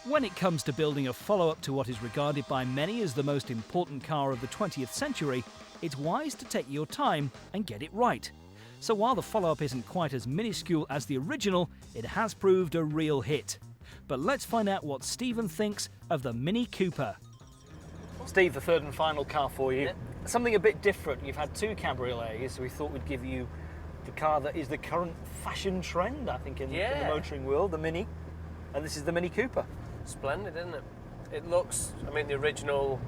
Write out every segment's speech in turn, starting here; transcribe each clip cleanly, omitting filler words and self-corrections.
When it comes to building a follow-up to what is regarded by many as the most important car of the 20th century, it's wise to take your time and get it right. So while the follow-up isn't quite as minuscule as the original, it has proved a real hit. But let's find out what Stephen thinks of the Mini Cooper. Steve, the third and final car for you. Yeah. Something a bit different. You've had two cabriolets, so we thought we'd give you the car that is the current fashion trend, I think, in the motoring world, the Mini. And this is the Mini Cooper. Splendid, isn't it? It looks, I mean, the original,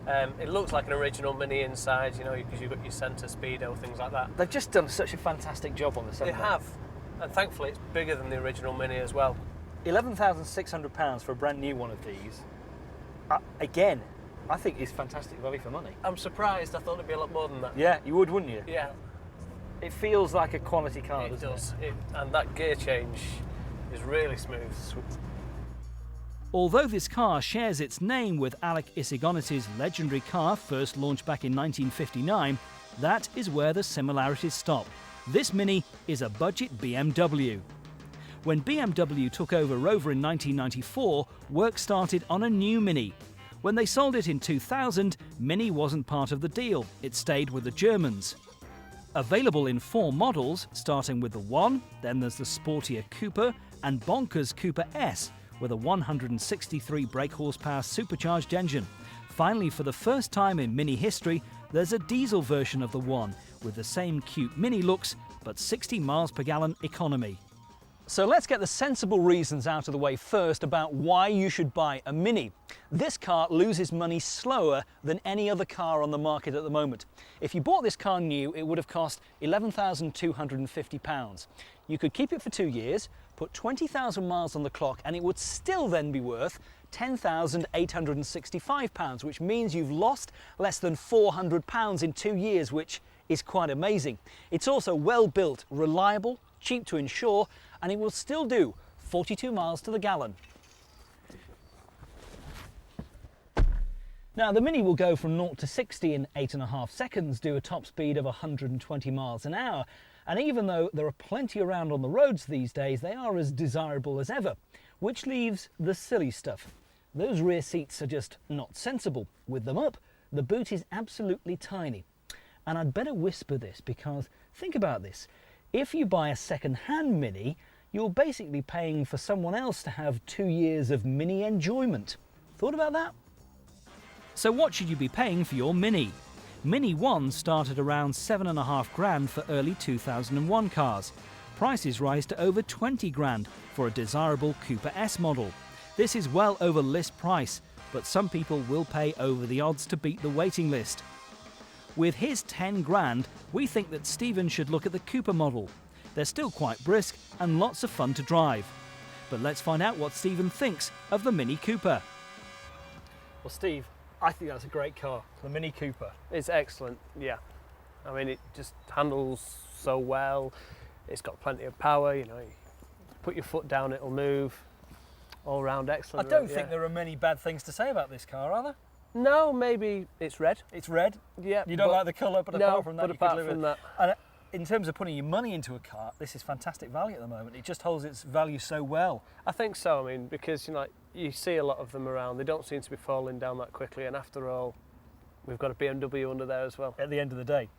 it looks like an original Mini inside, you know, because you've got your centre speedo, things like that. They've just done such a fantastic job on this, haven't they? They have, and thankfully it's bigger than the original Mini as well. £11,600 for a brand new one of these, again, I think is fantastic value for money. I'm surprised, I thought it'd be a lot more than that. Yeah, you would, wouldn't you? Yeah. It feels like a quality car, It doesn't does, and that gear change is really smooth. Although this car shares its name with Alec Isigoniti's legendary car, first launched back in 1959, that is where the similarities stop. This Mini is a budget BMW. When BMW took over Rover in 1994, work started on a new Mini. When they sold it in 2000, Mini wasn't part of the deal. It stayed with the Germans. Available in 4 models, starting with the One, then there's the sportier Cooper and bonkers Cooper S, with a 163 brake horsepower supercharged engine. Finally, for the first time in Mini history, there's a diesel version of the One, with the same cute Mini looks, but 60 miles per gallon economy. So let's get the sensible reasons out of the way first about why you should buy a Mini. This car loses money slower than any other car on the market at the moment. If you bought this car new, it would have cost £11,250. You could keep it for 2 years, put 20,000 miles on the clock, and it would still then be worth £10,865, which means you've lost less than £400 in 2 years, which is quite amazing. It's also well built, reliable, cheap to insure, and it will still do 42 miles to the gallon. Now, the Mini will go from 0 to 60 in 8.5 seconds, do a top speed of 120 miles an hour, and even though there are plenty around on the roads these days, they are as desirable as ever, which leaves the silly stuff. Those rear seats are just not sensible. With them up, the boot is absolutely tiny. And I'd better whisper this, because think about this. If you buy a second-hand Mini, you're basically paying for someone else to have 2 years of Mini enjoyment. Thought about that? So what should you be paying for your Mini? Mini One started around £7.5 for early 2001 cars. Prices rise to over 20 grand for a desirable Cooper S model. This is well over list price, but some people will pay over the odds to beat the waiting list. With his 10 grand, we think that Stephen should look at the Cooper model. They're still quite brisk and lots of fun to drive. But let's find out what Stephen thinks of the Mini Cooper. Well, Steve, I think that's a great car, the Mini Cooper. It's excellent, yeah. I mean, it just handles so well. It's got plenty of power, you know. You put your foot down, it'll move. All round excellent. I don't think there are many bad things to say about this car, are there? No, maybe it's red. It's red? Yeah. You don't like the colour, but apart from that, but you apart could live from with it. that. And in terms of putting your money into a car, this is fantastic value at the moment. It just holds its value so well. I think so. I mean, because you see a lot of them around. They don't seem to be falling down that quickly. And after all, we've got a BMW under there as well. At the end of the day.